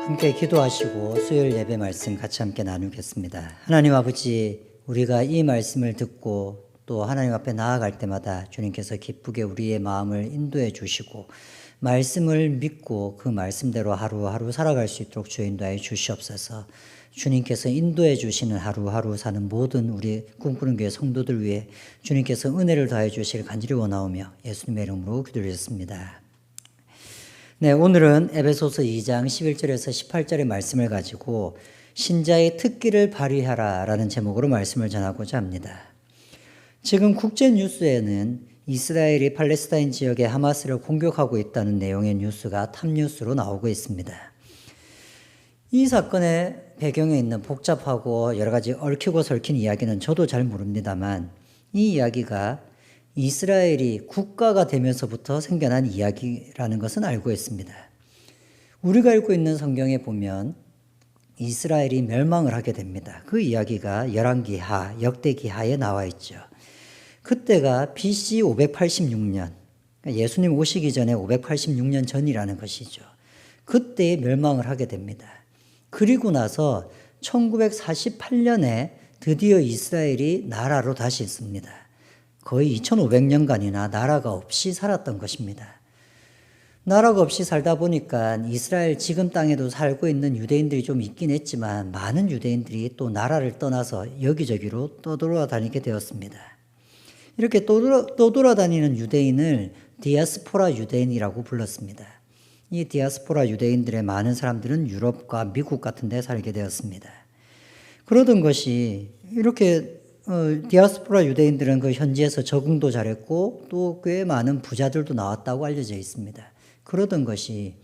함께 기도하시고 수요일 예배 말씀 같이 함께 나누겠습니다. 하나님 아버지, 우리가 이 말씀을 듣고 또 하나님 앞에 나아갈 때마다 주님께서 기쁘게 우리의 마음을 인도해 주시고 말씀을 믿고 그 말씀대로 하루하루 살아갈 수 있도록 주여 인도하여 주시옵소서. 주님께서 인도해 주시는 하루하루 사는 모든 우리 꿈꾸는 교회 성도들 위해 주님께서 은혜를 더해 주시길 간절히 원하오며 예수님의 이름으로 기도드렸습니다. 네, 오늘은 에베소서 2장 11절에서 18절의 말씀을 가지고 신자의 특기를 발휘하라 라는 제목으로 말씀을 전하고자 합니다. 지금 국제 뉴스에는 이스라엘이 팔레스타인 지역의 하마스를 공격하고 있다는 내용의 뉴스가 탑뉴스로 나오고 있습니다. 이 사건의 배경에 있는 복잡하고 여러 가지 얽히고 설킨 이야기는 저도 잘 모릅니다만 이 이야기가 이스라엘이 국가가 되면서부터 생겨난 이야기라는 것은 알고 있습니다. 우리가 알고 있는 성경에 보면 이스라엘이 멸망을 하게 됩니다. 그 이야기가 열왕기하, 역대기하에 나와 있죠. 그때가 BC 586년, 예수님 오시기 전에 586년 전이라는 것이죠. 그때 멸망을 하게 됩니다. 그리고 나서 1948년에 드디어 이스라엘이 나라로 다시 있습니다. 거의 2500년간이나 나라가 없이 살았던 것입니다. 나라가 없이 살다 보니까 이스라엘 지금 땅에도 살고 있는 유대인들이 좀 있긴 했지만 많은 유대인들이 또 나라를 떠나서 여기저기로 떠돌아다니게 되었습니다. 이렇게 떠돌아다니는 유대인을 디아스포라 유대인이라고 불렀습니다. 이 디아스포라 유대인들의 많은 사람들은 유럽과 미국 같은 데 살게 되었습니다. 그러던 것이 이렇게 디아스포라 유대인들은 그 현지에서 적응도 잘했고 또 꽤 많은 부자들도 나왔다고 알려져 있습니다. 그러던 것이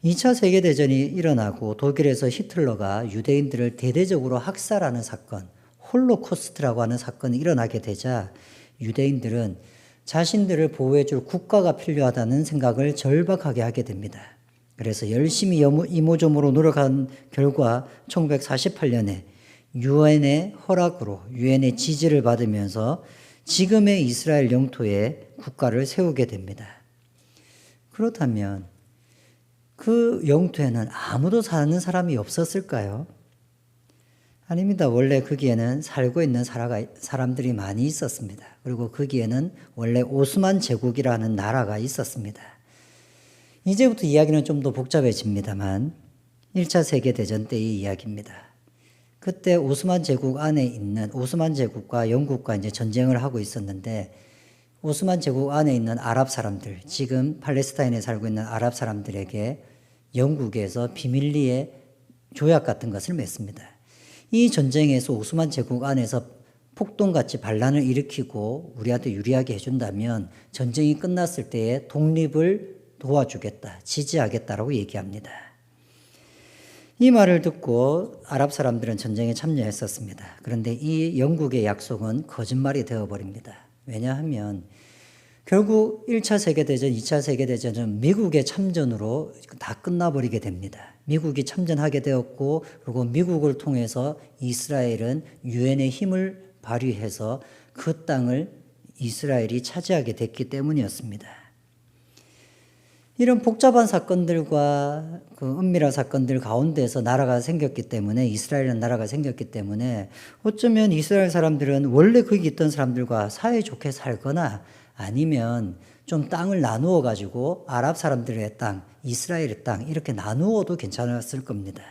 2차 세계대전이 일어나고 독일에서 히틀러가 유대인들을 대대적으로 학살하는 사건, 홀로코스트라고 하는 사건이 일어나게 되자 유대인들은 자신들을 보호해줄 국가가 필요하다는 생각을 절박하게 하게 됩니다. 그래서 열심히 이모저모로 노력한 결과 1948년에 유엔의 허락으로 유엔의 지지를 받으면서 지금의 이스라엘 영토에 국가를 세우게 됩니다. 그렇다면 그 영토에는 아무도 사는 사람이 없었을까요? 아닙니다. 원래 거기에는 살고 있는 사람들이 많이 있었습니다. 그리고 거기에는 원래 오스만 제국이라는 나라가 있었습니다. 이제부터 이야기는 좀 더 복잡해집니다만 1차 세계대전 때의 이야기입니다. 그때 오스만 제국 안에 있는 오스만 제국과 영국과 이제 전쟁을 하고 있었는데 오스만 제국 안에 있는 아랍 사람들, 지금 팔레스타인에 살고 있는 아랍 사람들에게 영국에서 비밀리에 조약 같은 것을 맺습니다. 이 전쟁에서 오스만 제국 안에서 폭동같이 반란을 일으키고 우리한테 유리하게 해준다면 전쟁이 끝났을 때에 독립을 도와주겠다, 지지하겠다라고 얘기합니다. 이 말을 듣고 아랍 사람들은 전쟁에 참여했었습니다. 그런데 이 영국의 약속은 거짓말이 되어버립니다. 왜냐하면 결국 1차 세계대전, 2차 세계대전은 미국의 참전으로 다 끝나버리게 됩니다. 미국이 참전하게 되었고 그리고 미국을 통해서 이스라엘은 유엔의 힘을 발휘해서 그 땅을 이스라엘이 차지하게 됐기 때문이었습니다. 이런 복잡한 사건들과 그 은밀한 사건들 가운데서 나라가 생겼기 때문에 이스라엘은 나라가 생겼기 때문에 어쩌면 이스라엘 사람들은 원래 거기 있던 사람들과 사이좋게 살거나 아니면 좀 땅을 나누어 가지고 아랍 사람들의 땅, 이스라엘의 땅 이렇게 나누어도 괜찮았을 겁니다.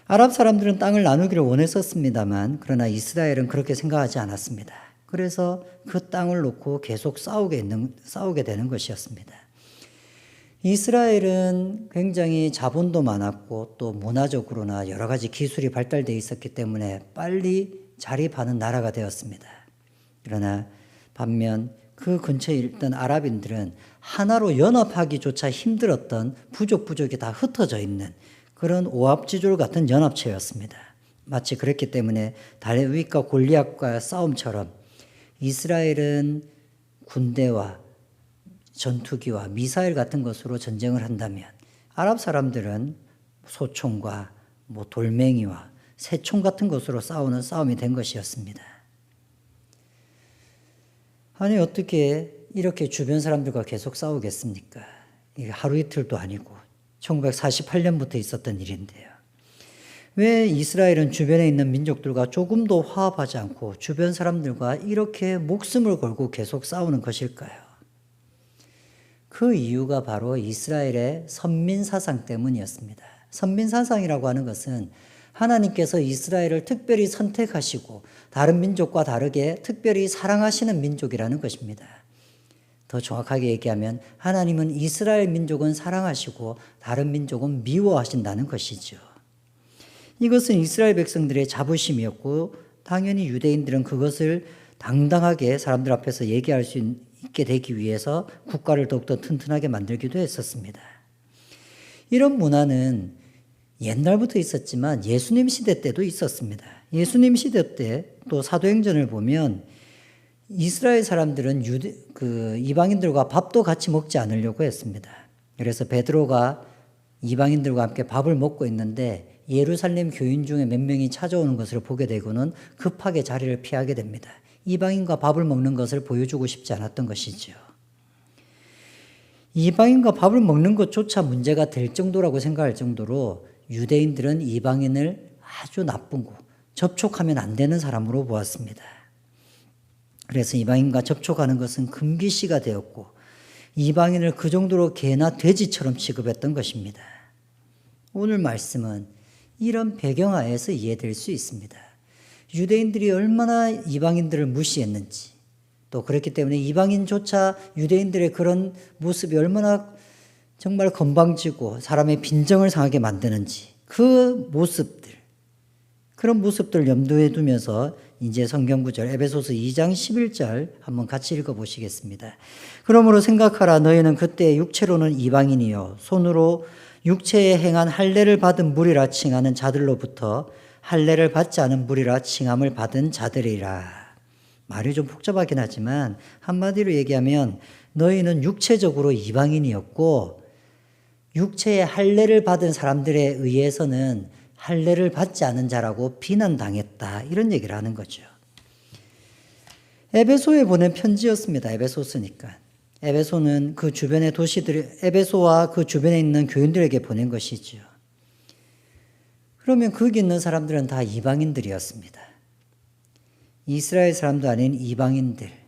아랍 사람들은 땅을 나누기를 원했었습니다만 그러나 이스라엘은 그렇게 생각하지 않았습니다. 그래서 그 땅을 놓고 계속 싸우게 되는 것이었습니다. 이스라엘은 굉장히 자본도 많았고 또 문화적으로나 여러 가지 기술이 발달되어 있었기 때문에 빨리 자립하는 나라가 되었습니다. 그러나 반면 그 근처에 있던 아랍인들은 하나로 연합하기조차 힘들었던 부족이 다 흩어져 있는 그런 오합지졸 같은 연합체였습니다. 마치 그랬기 때문에 다윗과 골리앗과 싸움처럼 이스라엘은 군대와 전투기와 미사일 같은 것으로 전쟁을 한다면 아랍 사람들은 소총과 돌멩이와 새총 같은 것으로 싸우는 싸움이 된 것이었습니다. 아니 어떻게 이렇게 주변 사람들과 계속 싸우겠습니까? 이게 하루 이틀도 아니고 1948년부터 있었던 일인데요. 왜 이스라엘은 주변에 있는 민족들과 조금도 화합하지 않고 주변 사람들과 이렇게 목숨을 걸고 계속 싸우는 것일까요? 그 이유가 바로 이스라엘의 선민사상 때문이었습니다. 선민사상이라고 하는 것은 하나님께서 이스라엘을 특별히 선택하시고 다른 민족과 다르게 특별히 사랑하시는 민족이라는 것입니다. 더 정확하게 얘기하면 하나님은 이스라엘 민족은 사랑하시고 다른 민족은 미워하신다는 것이죠. 이것은 이스라엘 백성들의 자부심이었고 당연히 유대인들은 그것을 당당하게 사람들 앞에서 얘기할 수 있게 되기 위해서 국가를 더욱더 튼튼하게 만들기도 했었습니다. 이런 문화는 옛날부터 있었지만 예수님 시대 때도 있었습니다. 예수님 시대 때 또 사도행전을 보면 이스라엘 사람들은 이방인들과 밥도 같이 먹지 않으려고 했습니다. 그래서 베드로가 이방인들과 함께 밥을 먹고 있는데 예루살렘 교인 중에 몇 명이 찾아오는 것을 보게 되고는 급하게 자리를 피하게 됩니다. 이방인과 밥을 먹는 것을 보여주고 싶지 않았던 것이죠. 이방인과 밥을 먹는 것조차 문제가 될 정도라고 생각할 정도로 유대인들은 이방인을 아주 나쁜 거, 접촉하면 안 되는 사람으로 보았습니다. 그래서 이방인과 접촉하는 것은 금기시가 되었고 이방인을 그 정도로 개나 돼지처럼 취급했던 것입니다. 오늘 말씀은 이런 배경하에서 이해될 수 있습니다. 유대인들이 얼마나 이방인들을 무시했는지, 또 그렇기 때문에 이방인조차 유대인들의 그런 모습이 얼마나 정말 건방지고 사람의 빈정을 상하게 만드는지 그 모습들, 그런 모습들을 염두에 두면서 이제 성경구절 에베소서 2장 11절 한번 같이 읽어보시겠습니다. 그러므로 생각하라. 너희는 그때 육체로는 이방인이요 손으로 육체에 행한 할례를 받은 무리라 칭하는 자들로부터 할례를 받지 않은 무리라 칭함을 받은 자들이라. 말이 좀 복잡하긴 하지만 한마디로 얘기하면 너희는 육체적으로 이방인이었고 육체의 할례를 받은 사람들에 의해서는 할례를 받지 않은 자라고 비난당했다. 이런 얘기를 하는 거죠. 에베소에 보낸 편지였습니다. 에베소서니까. 에베소는 그 주변의 도시들, 에베소와 그 주변에 있는 교인들에게 보낸 것이죠. 그러면 거기 있는 사람들은 다 이방인들이었습니다. 이스라엘 사람도 아닌 이방인들.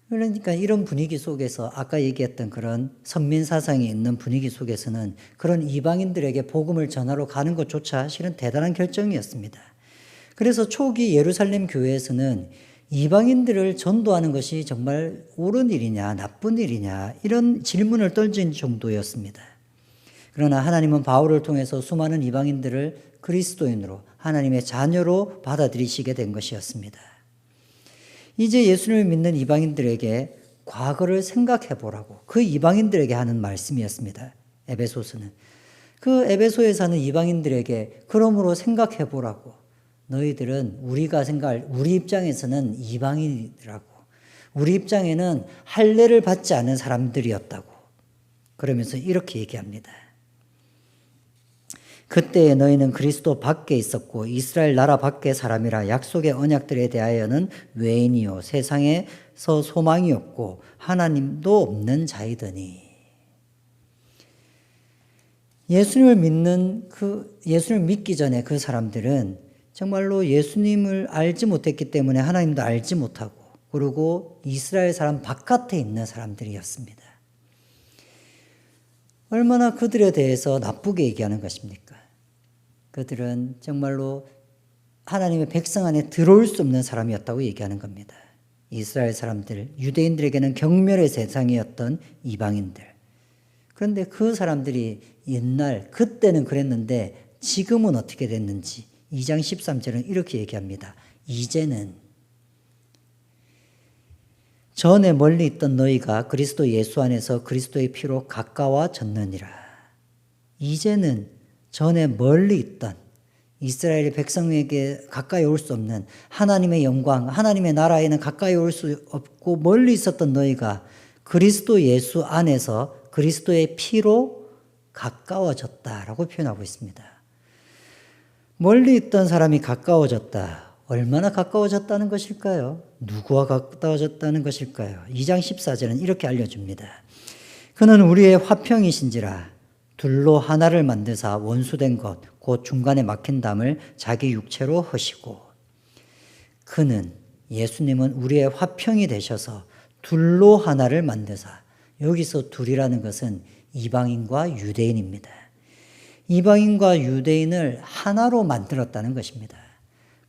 그러니까 이런 분위기 속에서 아까 얘기했던 그런 선민사상이 있는 분위기 속에서는 그런 이방인들에게 복음을 전하러 가는 것조차 실은 대단한 결정이었습니다. 그래서 초기 예루살렘 교회에서는 이방인들을 전도하는 것이 정말 옳은 일이냐 나쁜 일이냐 이런 질문을 던진 정도였습니다. 그러나 하나님은 바울을 통해서 수많은 이방인들을 그리스도인으로 하나님의 자녀로 받아들이시게 된 것이었습니다. 이제 예수님을 믿는 이방인들에게 과거를 생각해 보라고 그 이방인들에게 하는 말씀이었습니다. 에베소서는. 그 에베소에 사는 이방인들에게 그러므로 생각해 보라고. 너희들은 우리가 생각할 우리 입장에서는 이방인이라고. 우리 입장에는 할례를 받지 않은 사람들이었다고. 그러면서 이렇게 얘기합니다. 그때에 너희는 그리스도 밖에 있었고 이스라엘 나라 밖의 사람이라 약속의 언약들에 대하여는 외인이요 세상에서 소망이 없고 하나님도 없는 자이더니. 예수님을 믿기 전에 그 사람들은 정말로 예수님을 알지 못했기 때문에 하나님도 알지 못하고 그리고 이스라엘 사람 바깥에 있는 사람들이었습니다. 얼마나 그들에 대해서 나쁘게 얘기하는 것입니까? 그들은 정말로 하나님의 백성 안에 들어올 수 없는 사람이었다고 얘기하는 겁니다. 이스라엘 사람들, 유대인들에게는 경멸의 세상이었던 이방인들. 그런데 그 사람들이 그때는 그랬는데 지금은 어떻게 됐는지 2장 13절은 이렇게 얘기합니다. 이제는 전에 멀리 있던 너희가 그리스도 예수 안에서 그리스도의 피로 가까워졌느니라. 이제는 전에 멀리 있던 이스라엘 백성에게 가까이 올 수 없는 하나님의 영광, 하나님의 나라에는 가까이 올 수 없고 멀리 있었던 너희가 그리스도 예수 안에서 그리스도의 피로 가까워졌다라고 표현하고 있습니다. 멀리 있던 사람이 가까워졌다. 얼마나 가까워졌다는 것일까요? 누구와 가까워졌다는 것일까요? 2장 14절은 이렇게 알려줍니다. 그는 우리의 화평이신지라 둘로 하나를 만드사 원수된 것 곧 중간에 막힌 담을 자기 육체로 허시고 그는 예수님은 우리의 화평이 되셔서 둘로 하나를 만드사 여기서 둘이라는 것은 이방인과 유대인입니다. 이방인과 유대인을 하나로 만들었다는 것입니다.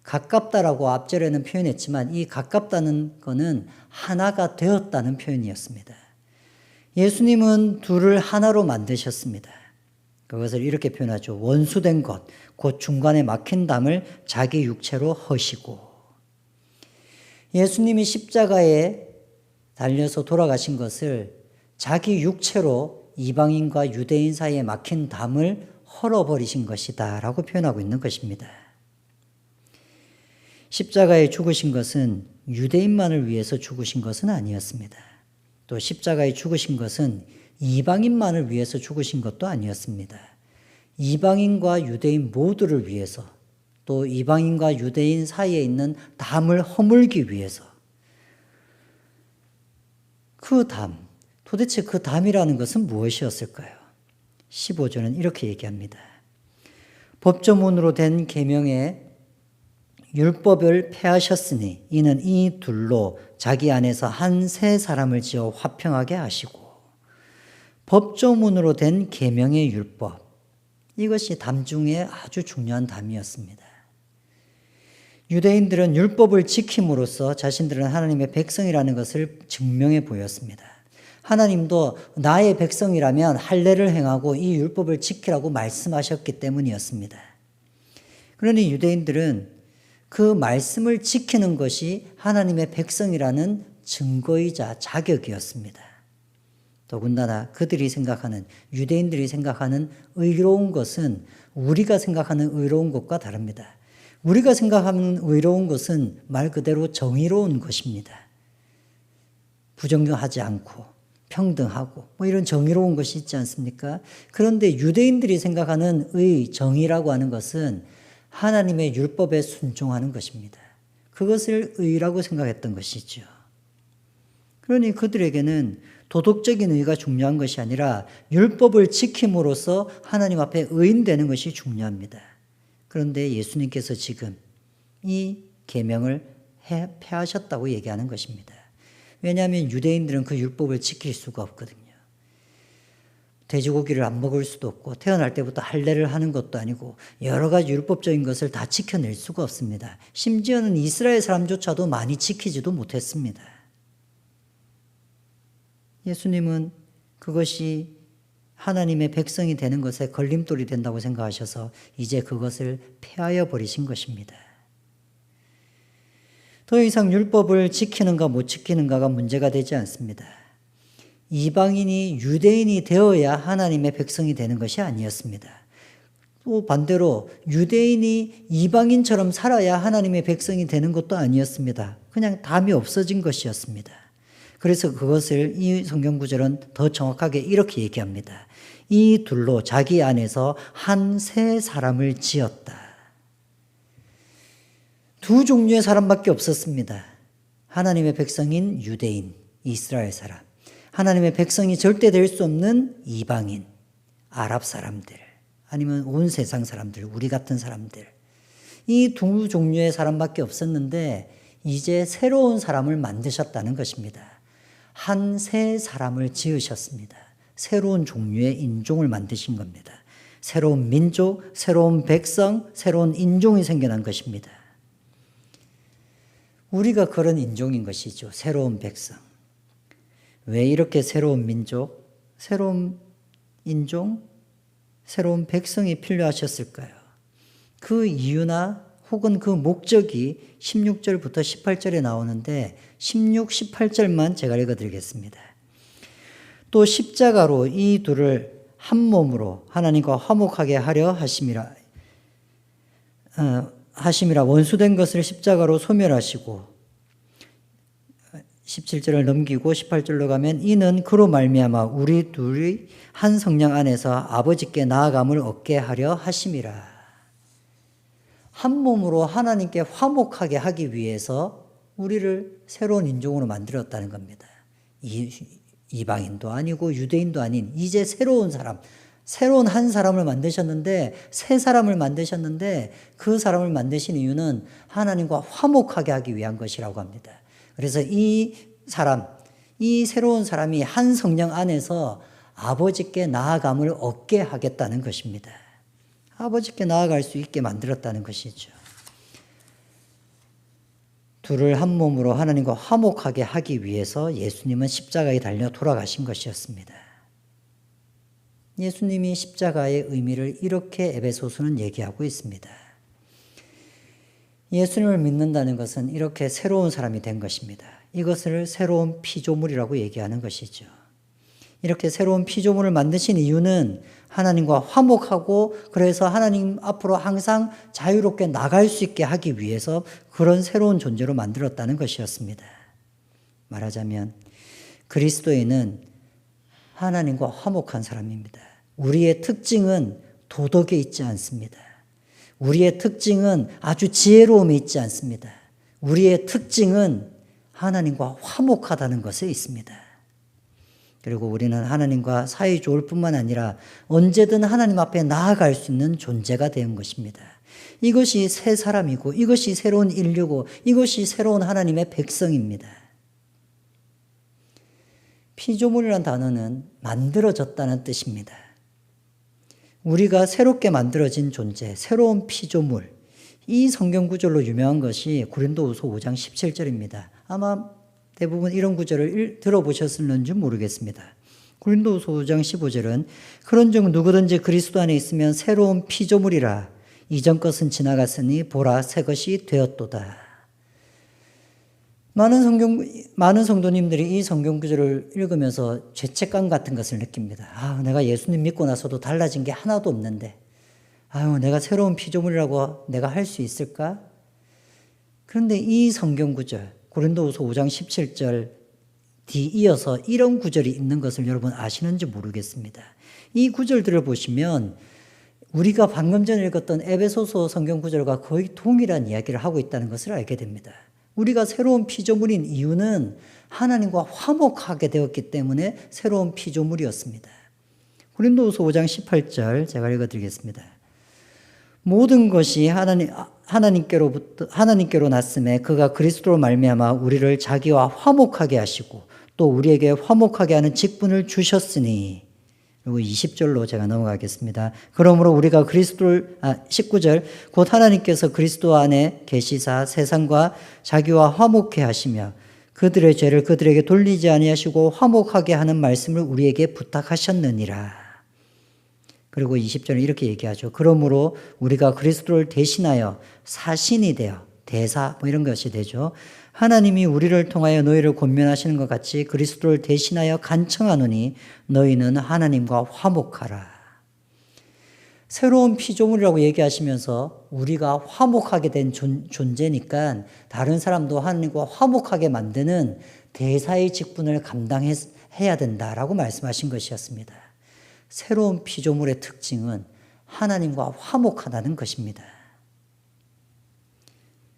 가깝다라고 앞절에는 표현했지만 이 가깝다는 것은 하나가 되었다는 표현이었습니다. 예수님은 둘을 하나로 만드셨습니다. 그것을 이렇게 표현하죠. 원수된 것, 곧 중간에 막힌 담을 자기 육체로 허시고 예수님이 십자가에 달려서 돌아가신 것을 자기 육체로 이방인과 유대인 사이에 막힌 담을 헐어버리신 것이다 라고 표현하고 있는 것입니다. 십자가에 죽으신 것은 유대인만을 위해서 죽으신 것은 아니었습니다. 또 십자가에 죽으신 것은 이방인만을 위해서 죽으신 것도 아니었습니다. 이방인과 유대인 모두를 위해서 또 이방인과 유대인 사이에 있는 담을 허물기 위해서 그 담, 도대체 그 담이라는 것은 무엇이었을까요? 15절은 이렇게 얘기합니다. 법조문으로 된 계명에 율법을 폐하셨으니 이는 이 둘로 자기 안에서 한 세 사람을 지어 화평하게 하시고 법조문으로 된 계명의 율법 이것이 담 중에 아주 중요한 담이었습니다. 유대인들은 율법을 지킴으로써 자신들은 하나님의 백성이라는 것을 증명해 보였습니다. 하나님도 나의 백성이라면 할례를 행하고 이 율법을 지키라고 말씀하셨기 때문이었습니다. 그러니 유대인들은 그 말씀을 지키는 것이 하나님의 백성이라는 증거이자 자격이었습니다. 더군다나 그들이 생각하는 유대인들이 생각하는 의로운 것은 우리가 생각하는 의로운 것과 다릅니다. 우리가 생각하는 의로운 것은 말 그대로 정의로운 것입니다. 부정하지 않고 평등하고 이런 정의로운 것이 있지 않습니까? 그런데 유대인들이 생각하는 정의라고 하는 것은 하나님의 율법에 순종하는 것입니다. 그것을 의라고 생각했던 것이죠. 그러니 그들에게는 도덕적인 의가 중요한 것이 아니라 율법을 지킴으로써 하나님 앞에 의인되는 것이 중요합니다. 그런데 예수님께서 지금 이 계명을 폐하셨다고 얘기하는 것입니다. 왜냐하면 유대인들은 그 율법을 지킬 수가 없거든요. 돼지고기를 안 먹을 수도 없고 태어날 때부터 할례를 하는 것도 아니고 여러 가지 율법적인 것을 다 지켜낼 수가 없습니다. 심지어는 이스라엘 사람조차도 많이 지키지도 못했습니다. 예수님은 그것이 하나님의 백성이 되는 것에 걸림돌이 된다고 생각하셔서 이제 그것을 폐하여 버리신 것입니다. 더 이상 율법을 지키는가 못 지키는가가 문제가 되지 않습니다. 이방인이 유대인이 되어야 하나님의 백성이 되는 것이 아니었습니다. 또 반대로 유대인이 이방인처럼 살아야 하나님의 백성이 되는 것도 아니었습니다. 그냥 담이 없어진 것이었습니다. 그래서 그것을 이 성경 구절은 더 정확하게 이렇게 얘기합니다. 이 둘로 자기 안에서 한 세 사람을 지었다. 두 종류의 사람밖에 없었습니다. 하나님의 백성인 유대인, 이스라엘 사람. 하나님의 백성이 절대 될 수 없는 이방인, 아랍 사람들, 아니면 온 세상 사람들, 우리 같은 사람들. 이 두 종류의 사람밖에 없었는데 이제 새로운 사람을 만드셨다는 것입니다. 한 세 사람을 지으셨습니다. 새로운 종류의 인종을 만드신 겁니다. 새로운 민족, 새로운 백성, 새로운 인종이 생겨난 것입니다. 우리가 그런 인종인 것이죠. 새로운 백성. 왜 이렇게 새로운 민족, 새로운 인종, 새로운 백성이 필요하셨을까요? 그 이유나 혹은 그 목적이 16절부터 18절에 나오는데 16, 18절만 제가 읽어드리겠습니다. 또 십자가로 이 둘을 한 몸으로 하나님과 화목하게 하려 하심이라 원수된 것을 십자가로 소멸하시고 17절을 넘기고 18절로 가면 이는 그로 말미암아 우리 둘이 한 성령 안에서 아버지께 나아감을 얻게 하려 하심이라. 한 몸으로 하나님께 화목하게 하기 위해서 우리를 새로운 인종으로 만들었다는 겁니다. 이방인도 아니고 유대인도 아닌 이제 새로운 사람, 새로운 한 사람을 만드셨는데, 새 사람을 만드셨는데, 그 사람을 만드신 이유는 하나님과 화목하게 하기 위한 것이라고 합니다. 그래서 이 새로운 사람이 한 성령 안에서 아버지께 나아감을 얻게 하겠다는 것입니다. 아버지께 나아갈 수 있게 만들었다는 것이죠. 둘을 한 몸으로 하나님과 화목하게 하기 위해서 예수님은 십자가에 달려 돌아가신 것이었습니다. 예수님이 십자가의 의미를 이렇게 에베소서는 얘기하고 있습니다. 예수님을 믿는다는 것은 이렇게 새로운 사람이 된 것입니다. 이것을 새로운 피조물이라고 얘기하는 것이죠. 이렇게 새로운 피조물을 만드신 이유는 하나님과 화목하고 그래서 하나님 앞으로 항상 자유롭게 나갈 수 있게 하기 위해서 그런 새로운 존재로 만들었다는 것이었습니다. 말하자면 그리스도인은 하나님과 화목한 사람입니다. 우리의 특징은 도덕에 있지 않습니다. 우리의 특징은 아주 지혜로움에 있지 않습니다. 우리의 특징은 하나님과 화목하다는 것에 있습니다. 그리고 우리는 하나님과 사이 좋을 뿐만 아니라 언제든 하나님 앞에 나아갈 수 있는 존재가 된 것입니다. 이것이 새 사람이고 이것이 새로운 인류고 이것이 새로운 하나님의 백성입니다. 피조물이라는 단어는 만들어졌다는 뜻입니다. 우리가 새롭게 만들어진 존재, 새로운 피조물, 이 성경 구절로 유명한 것이 고린도후서 5장 17절입니다. 아마 대부분 이런 구절을 들어보셨을는지 모르겠습니다. 고린도후서 5장 15절은 그런즉 누구든지 그리스도 안에 있으면 새로운 피조물이라 이전 것은 지나갔으니 보라 새 것이 되었도다. 많은 성도님들이 이 성경 구절을 읽으면서 죄책감 같은 것을 느낍니다. 내가 예수님 믿고 나서도 달라진 게 하나도 없는데 내가 새로운 피조물이라고 내가 할 수 있을까? 그런데 이 성경 구절 고린도후서 5장 17절 뒤 이어서 이런 구절이 있는 것을 여러분 아시는지 모르겠습니다. 이 구절들을 보시면 우리가 방금 전에 읽었던 에베소서 성경 구절과 거의 동일한 이야기를 하고 있다는 것을 알게 됩니다. 우리가 새로운 피조물인 이유는 하나님과 화목하게 되었기 때문에 새로운 피조물이었습니다. 고린도후서 5장 18절 제가 읽어드리겠습니다. 모든 것이 하나님께로 났음에 그가 그리스도로 말미암아 우리를 자기와 화목하게 하시고 또 우리에게 화목하게 하는 직분을 주셨으니. 그리고 20절로 제가 넘어가겠습니다. 그러므로 우리가 19절 곧 하나님께서 그리스도 안에 계시사 세상과 자기와 화목해 하시며 그들의 죄를 그들에게 돌리지 아니하시고 화목하게 하는 말씀을 우리에게 부탁하셨느니라. 그리고 20절은 이렇게 얘기하죠. 그러므로 우리가 그리스도를 대신하여 사신이 되어 대사 이런 것이 되죠. 하나님이 우리를 통하여 너희를 권면하시는 것 같이 그리스도를 대신하여 간청하노니 너희는 하나님과 화목하라. 새로운 피조물이라고 얘기하시면서 우리가 화목하게 된 존재니까 다른 사람도 하나님과 화목하게 만드는 대사의 직분을 감당해야 된다라고 말씀하신 것이었습니다. 새로운 피조물의 특징은 하나님과 화목하다는 것입니다.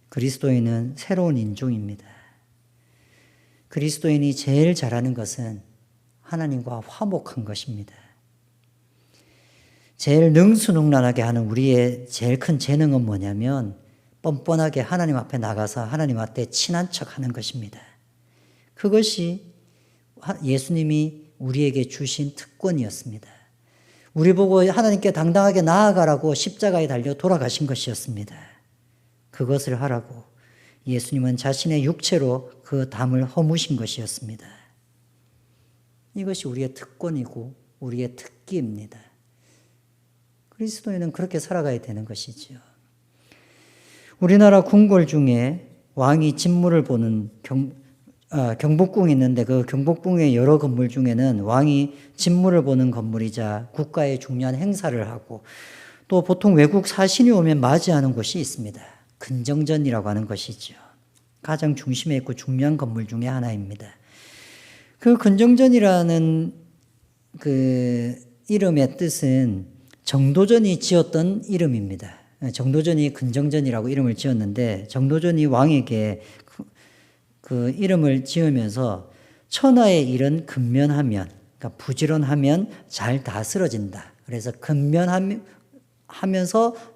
그리스도인은 새로운 인종입니다. 그리스도인이 제일 잘하는 것은 하나님과 화목한 것입니다. 제일 능수능란하게 하는 우리의 제일 큰 재능은 뭐냐면 뻔뻔하게 하나님 앞에 나가서 하나님 앞에 친한 척하는 것입니다. 그것이 예수님이 우리에게 주신 특권이었습니다. 우리 보고 하나님께 당당하게 나아가라고 십자가에 달려 돌아가신 것이었습니다. 그것을 하라고 예수님은 자신의 육체로 그 담을 허무신 것이었습니다. 이것이 우리의 특권이고 우리의 특기입니다. 그리스도인은 그렇게 살아가야 되는 것이죠. 우리나라 궁궐 중에 왕이 진물을 보는 경복궁이 있는데 그 경복궁의 여러 건물 중에는 왕이 진물을 보는 건물이자 국가의 중요한 행사를 하고 또 보통 외국 사신이 오면 맞이하는 곳이 있습니다. 근정전이라고 하는 것이죠. 가장 중심에 있고 중요한 건물 중에 하나입니다. 그 근정전이라는 그 이름의 뜻은 정도전이 지었던 이름입니다. 정도전이 근정전이라고 이름을 지었는데 정도전이 왕에게 그 이름을 지으면서 천하의 일은 근면하면, 그러니까 부지런하면 잘 다스려진다. 그래서 근면하면서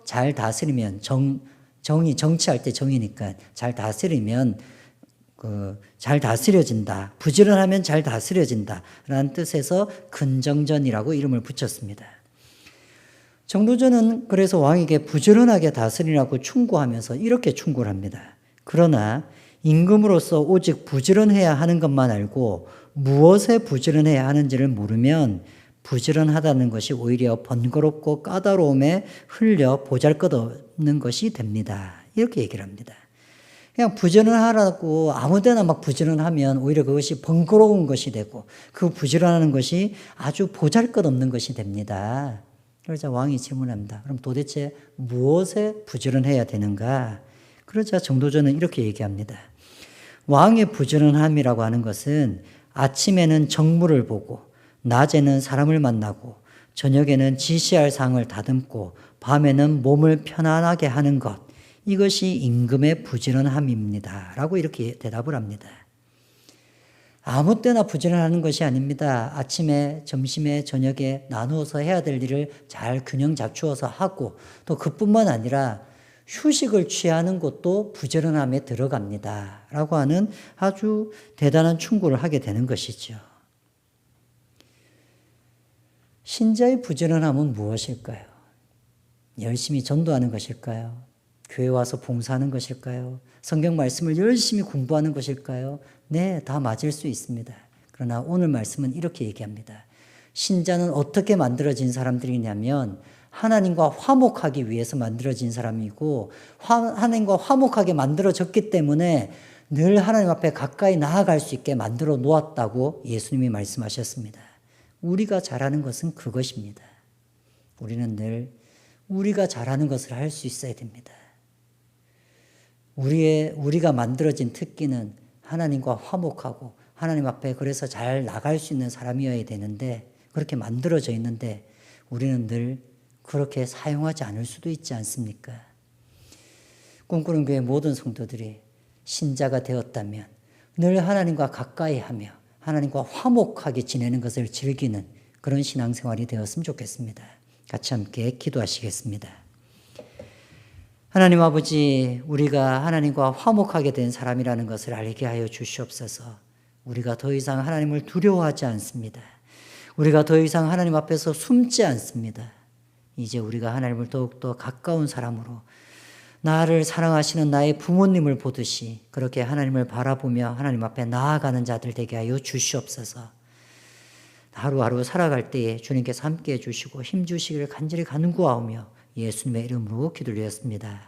잘 다스리면 정치할 때 정이니까 잘 다스리면 잘 다스려진다. 부지런하면 잘 다스려진다. 라는 뜻에서 근정전이라고 이름을 붙였습니다. 정도전은 그래서 왕에게 부지런하게 다스리라고 충고하면서 이렇게 충고를 합니다. 그러나 임금으로서 오직 부지런해야 하는 것만 알고 무엇에 부지런해야 하는지를 모르면 부지런하다는 것이 오히려 번거롭고 까다로움에 흘려 보잘것없는 것이 됩니다. 이렇게 얘기를 합니다. 그냥 부지런하라고 아무데나 막 부지런하면 오히려 그것이 번거로운 것이 되고 그 부지런하는 것이 아주 보잘것없는 것이 됩니다. 그러자 왕이 질문합니다. 그럼 도대체 무엇에 부지런해야 되는가? 그러자 정도전은 이렇게 얘기합니다. 왕의 부지런함이라고 하는 것은 아침에는 정무를 보고 낮에는 사람을 만나고 저녁에는 지시할 사항을 다듬고 밤에는 몸을 편안하게 하는 것, 이것이 임금의 부지런함입니다. 라고 이렇게 대답을 합니다. 아무 때나 부지런하는 것이 아닙니다. 아침에, 점심에, 저녁에 나누어서 해야 될 일을 잘 균형 잡추어서 하고 또 그뿐만 아니라 휴식을 취하는 것도 부지런함에 들어갑니다. 라고 하는 아주 대단한 충고를 하게 되는 것이죠. 신자의 부지런함은 무엇일까요? 열심히 전도하는 것일까요? 교회 와서 봉사하는 것일까요? 성경 말씀을 열심히 공부하는 것일까요? 네, 다 맞을 수 있습니다. 그러나 오늘 말씀은 이렇게 얘기합니다. 신자는 어떻게 만들어진 사람들이냐면 하나님과 화목하기 위해서 만들어진 사람이고 하나님과 화목하게 만들어졌기 때문에 늘 하나님 앞에 가까이 나아갈 수 있게 만들어 놓았다고 예수님이 말씀하셨습니다. 우리가 잘하는 것은 그것입니다. 우리는 늘 우리가 잘하는 것을 할 수 있어야 됩니다. 우리가 만들어진 특기는 하나님과 화목하고 하나님 앞에 그래서 잘 나갈 수 있는 사람이어야 되는데 그렇게 만들어져 있는데 우리는 늘 그렇게 사용하지 않을 수도 있지 않습니까? 꿈꾸는 교회 모든 성도들이 신자가 되었다면 늘 하나님과 가까이 하며 하나님과 화목하게 지내는 것을 즐기는 그런 신앙생활이 되었으면 좋겠습니다. 같이 함께 기도하시겠습니다. 하나님 아버지, 우리가 하나님과 화목하게 된 사람이라는 것을 알게 하여 주시옵소서. 우리가 더 이상 하나님을 두려워하지 않습니다. 우리가 더 이상 하나님 앞에서 숨지 않습니다. 이제 우리가 하나님을 더욱더 가까운 사람으로 나를 사랑하시는 나의 부모님을 보듯이 그렇게 하나님을 바라보며 하나님 앞에 나아가는 자들 되게 하여 주시옵소서. 하루하루 살아갈 때에 주님께서 함께해 주시고 힘 주시기를 간절히 간구하오며 예수님의 이름으로 기도드렸습니다.